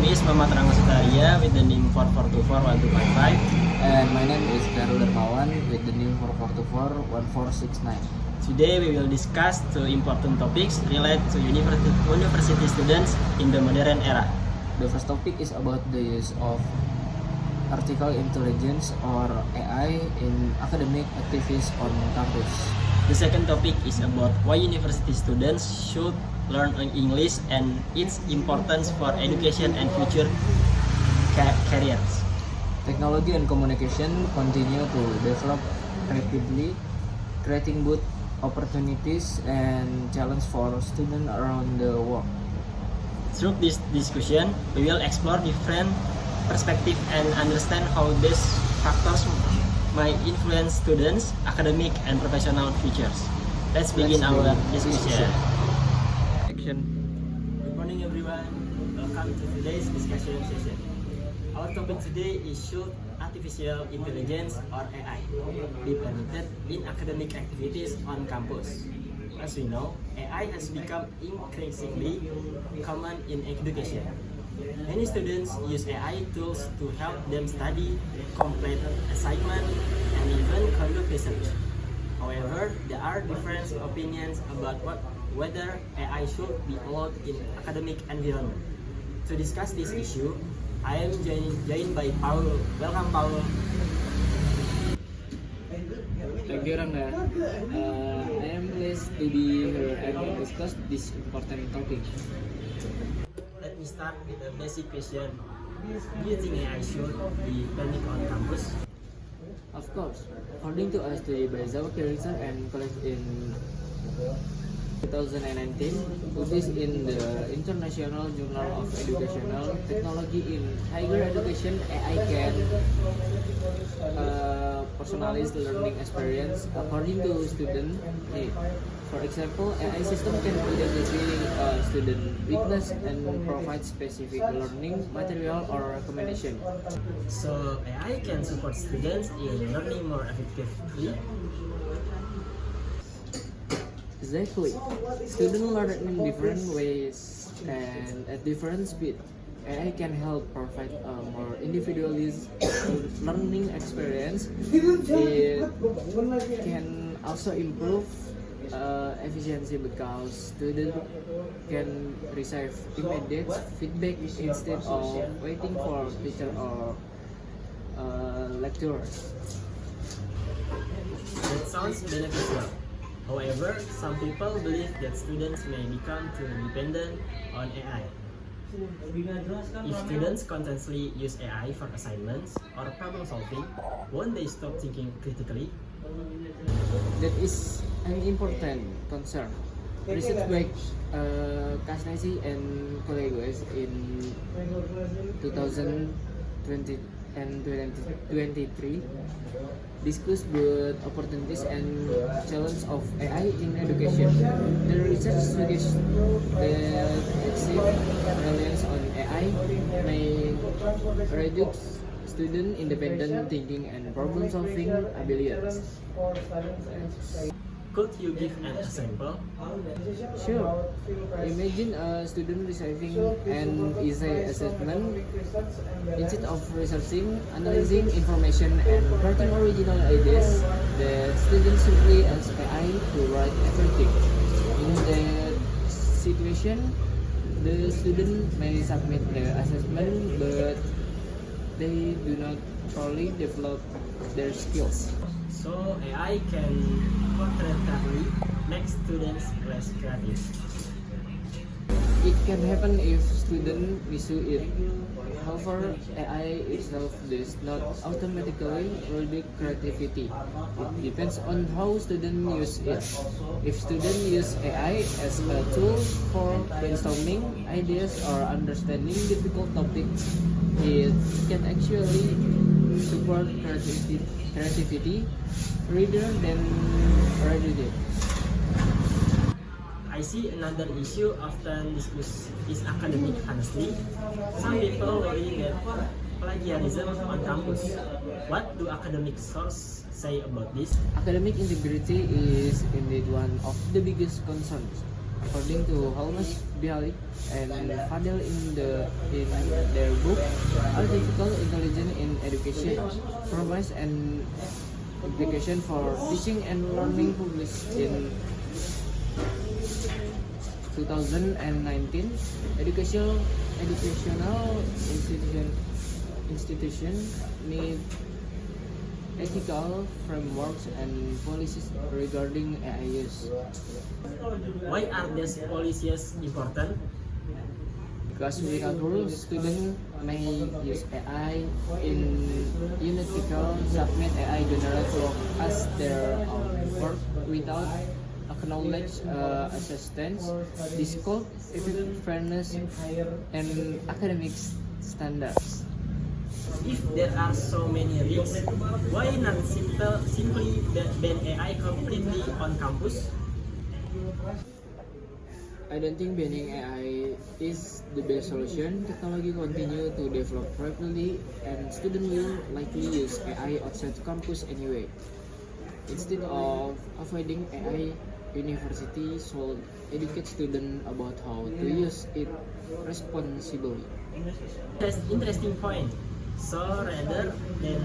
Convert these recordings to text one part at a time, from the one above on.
name is Muhammad Rangga Sutaria with the name 44241255. And my name is Darul Darmawan with the name 44241469. Today we will discuss two important topics related to university students in the modern era. The first topic is about the use of artificial intelligence or AI in academic activities on campus. The second topic is about why university students should learn English and its importance for education and future careers. Technology and communication continue to develop rapidly, creating both opportunities and challenge for students around the world. Through this discussion, we will explore different perspectives and understand how these factors might influence students' academic and professional futures. Let's begin our discussion. Good morning everyone, welcome to today's discussion session. Our topic today is should artificial intelligence or AI be permitted in academic activities on campus? As we know, AI has become increasingly common in education. Many students use AI tools to help them study, complete assignments, and even conduct research. However, there are different opinions about whether AI should be allowed in academic environment. To discuss this issue, I am joined by Paul. Welcome, Paul. Thank you, Rangga. I am pleased to be here and discuss this important topic. Let me start with a basic question. Do you think AI should be permitted on campus? Of course, according to a study by Zawaki Research and colleagues in 2019, published in the International Journal of Educational Technology in Higher Education, AI can personalize learning experience according to student need. For example, AI system can identify student weakness and provide specific learning material or recommendation. So AI can support students in learning more effectively. Exactly. Students learn in different ways and at different speed. AI can help provide a more individualized learning experience. It can also improve efficiency because students can receive immediate feedback instead of waiting for teacher or lecturers. That sounds beneficial. However, some people believe that students may become too dependent on AI. If students constantly use AI for assignments or problem solving, won't they stop thinking critically? That is an important concern. Research by Kasnesi and colleagues in 2020 and 2023 discussed both opportunities and challenges of AI in education. The research suggests that excessive reliance on AI may reduce student independent thinking and problem solving abilities. Could you give an example? Sure. Imagine a student receiving an essay assessment. Instead of researching, analyzing information, and writing original ideas, the student simply asks AI to write everything. In that situation, the student may submit the assessment, but they do not fully develop their skills. So AI can potentially make students less creative. It can happen if students misuse it. However, AI itself does not automatically reduce creativity. It depends on how students use it. If students use AI as a tool for brainstorming ideas or understanding difficult topics, it can actually support creativity rather than reduce it. I see another issue often discussed is academic honesty. Some people worry that plagiarism on campus. What do academic sources say about this? Academic integrity is indeed one of the biggest concerns. According to Holmes, Bialik, and Fadel in their book Artificial Intelligence in Education provides an application for teaching and learning published in 2019. Educational institution need ethical frameworks and policies regarding AI use. Why are these policies important? Because without rules, students may use AI in unethical submit AI generate work as their own work without acknowledge assistance, discord, fairness, and academic standards. If there are so many risks, why not simply ban AI completely on campus? I don't think banning AI is the best solution. Technology continue to develop rapidly, and students will likely use AI outside campus anyway. Instead of avoiding AI, university should educate students about how to use it responsibly. That's interesting point. So rather than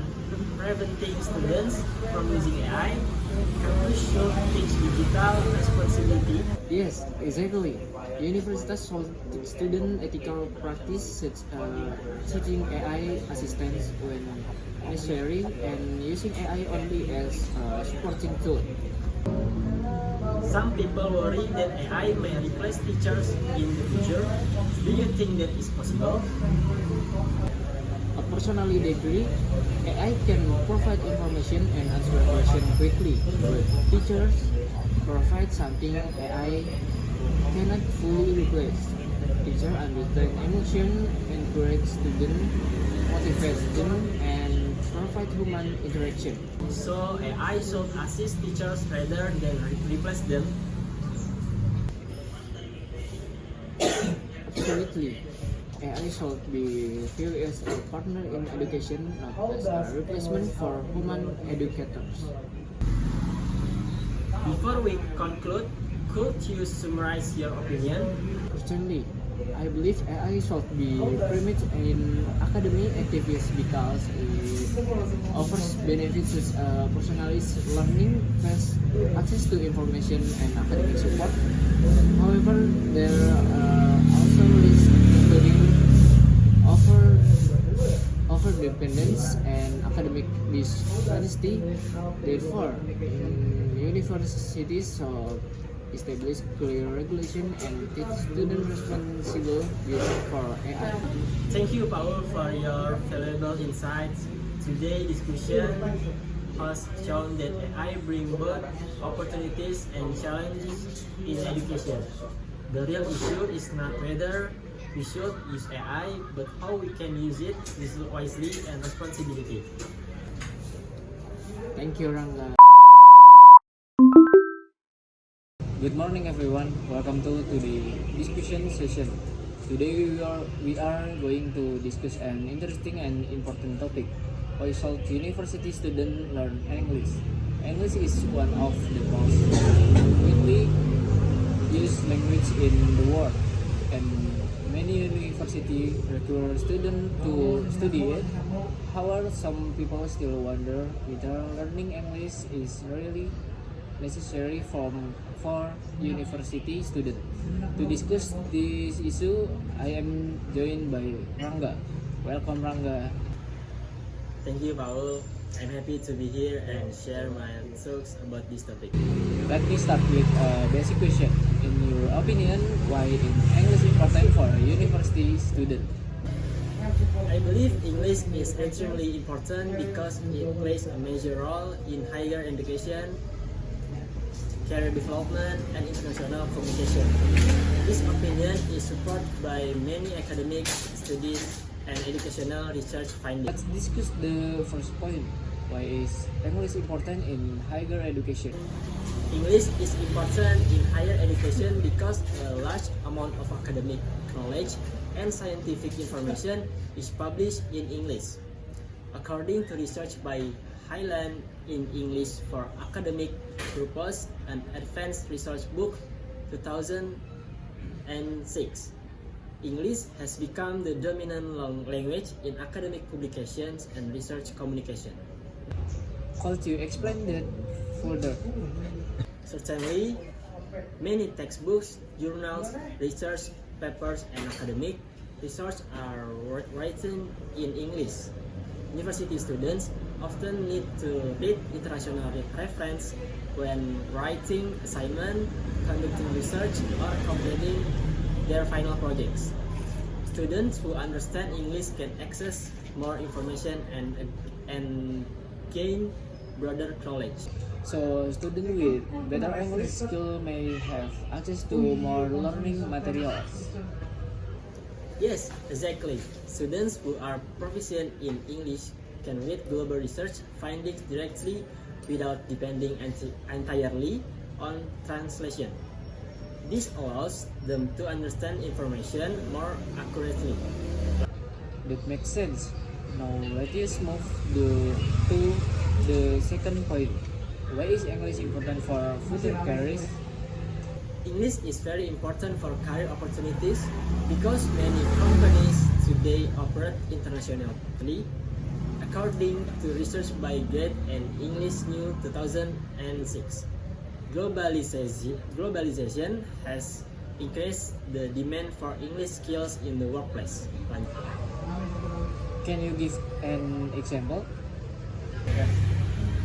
preventing students from using AI, campus should teach digital responsibility. Yes, exactly. Universities should teach students ethical practice such teaching AI assistance when necessary and using AI only as a supporting tool. Some people worry that AI may replace teachers in the future. Do you think that is possible? Personally, they agree AI can provide information and answer questions quickly, but teachers provide something AI cannot fully replace. Teachers understand emotion, encourage students, motivate them, and provide human interaction. So AI should assist teachers rather than replace them. Absolutely. AI should be viewed as a partner in education, not as a replacement for human educators. Before we conclude, could you summarize your opinion? Personally, I believe AI should be permitted in academic activities because it offers benefits such as personalized learning, fast access to information, and academic support. However, there are also risks including over-dependence and academic dishonesty. Therefore, universities should establish clear regulation and teach students responsible use for AI. Thank you, Paul, for your valuable insights. Today's discussion has shown that AI brings both opportunities and challenges in education. The real issue is not whether we should use AI, but how we can use it wisely and responsibly. Thank you, Rangga. Good morning, everyone. Welcome to the discussion session. Today we are going to discuss an interesting and important topic. Why should university students learn English? English is one of the most widely used language in the world, and many universities require students to study it. However, some people still wonder whether learning English is really necessary for university students. To discuss this issue, I am joined by Rangga. Welcome, Rangga. Thank you, Paul. I'm happy to be here and share my thoughts about this topic. Let me start with a basic question. In your opinion, why is English important for a university student? I believe English is extremely important because it plays a major role in higher education, career development, and international communication. This opinion is supported by many academic studies and educational research findings. Let's discuss the first point. Why is English important in higher education? English is important in higher education because a large amount of academic knowledge and scientific information is published in English. According to research by Highland in English for Academic Purpose, an advanced research book 2006. English has become the dominant language in academic publications and research communication. Could you explain that further? Certainly, many textbooks, journals, research papers, and academic research are written in English. University students often need to read international reference when writing assignments, conducting research, or completing their final projects. Students who understand English can access more information and gain broader knowledge. So, students with better English skill may have access to more learning materials. Yes, exactly. Students who are proficient in English can read global research findings directly without depending entirely on translation. This allows them to understand information more accurately. That makes sense. Now let's move to the second point. Why is English important for future careers? English is very important for career opportunities because many companies today operate internationally. According to research by Grade and English New 2006, globalization has increased the demand for English skills in the workplace. Can you give an example?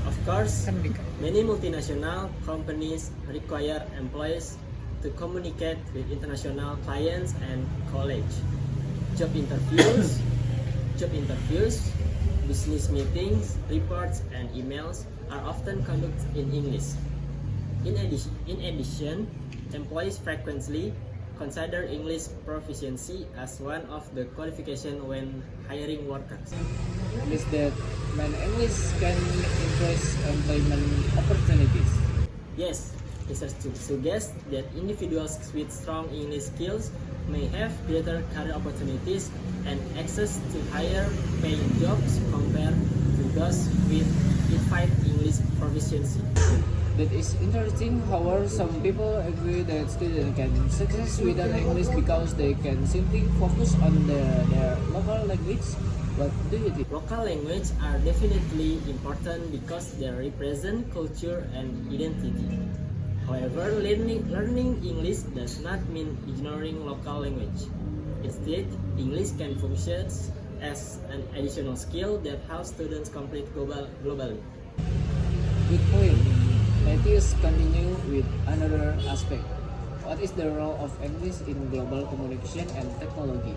Of course, many multinational companies require employees to communicate with international clients and colleagues. Job interviews, business meetings, reports, and emails are often conducted in English. In addition, employees frequently consider English proficiency as one of the qualifications when hiring workers. Is that when English can increase employment opportunities? Yes, research suggests that individuals with strong English skills may have greater career opportunities and access to higher paying jobs compared to those with deficient English proficiency. That is interesting. However, some people agree that students can succeed without English because they can simply focus on their local language. What do you think? Local languages are definitely important because they represent culture and identity. However, learning English does not mean ignoring local language. Instead, English can function as an additional skill that helps students compete globally. Good point. Let's continue with another aspect. What is the role of English in global communication and technology?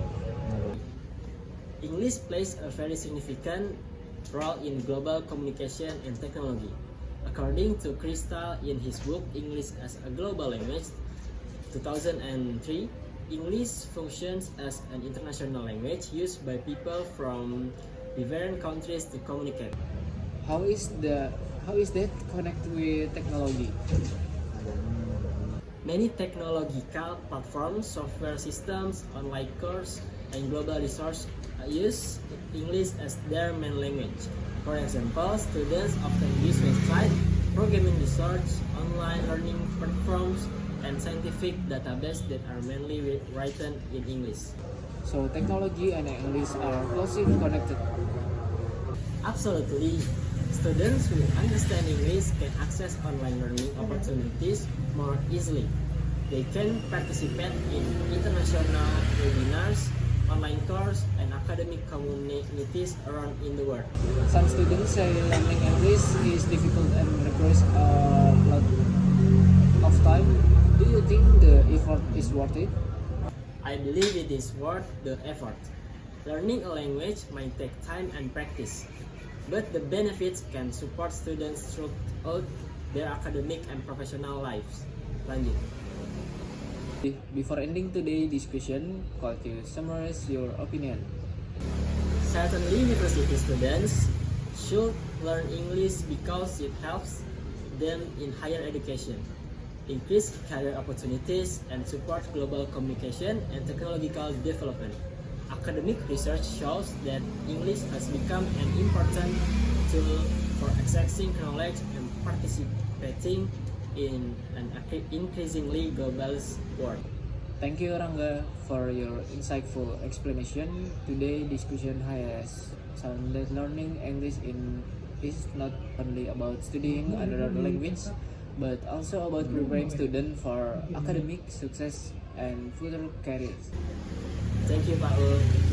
English plays a very significant role in global communication and technology. According to Crystal in his book English as a Global Language, 2003, English functions as an international language used by people from different countries to communicate. How is that connected with technology? Many technological platforms, software systems, online courses, and global resources use English as their main language. For example, students often use websites, programming research, online learning platforms, and scientific databases that are mainly written in English. So technology and English are closely connected. Absolutely. Students who understand English can access online learning opportunities more easily. They can participate in international webinars, online courses, and academic communities around in the world. Some students say learning English is difficult and requires a lot of time. Do you think the effort is worth it? I believe it is worth the effort. Learning a language might take time and practice, but the benefits can support students throughout their academic and professional lives. Lanjut. Before ending today's discussion, could you summarize your opinion? Certainly, university students should learn English because it helps them in higher education, increase career opportunities, and support global communication and technological development. Academic research shows that English has become an important tool for accessing knowledge and participating in an increasingly global world. Thank you, Rangga, for your insightful explanation. Today's discussion has shown that learning English is not only about studying another language, but also about preparing students for academic success and future careers. Thank you, Pak U.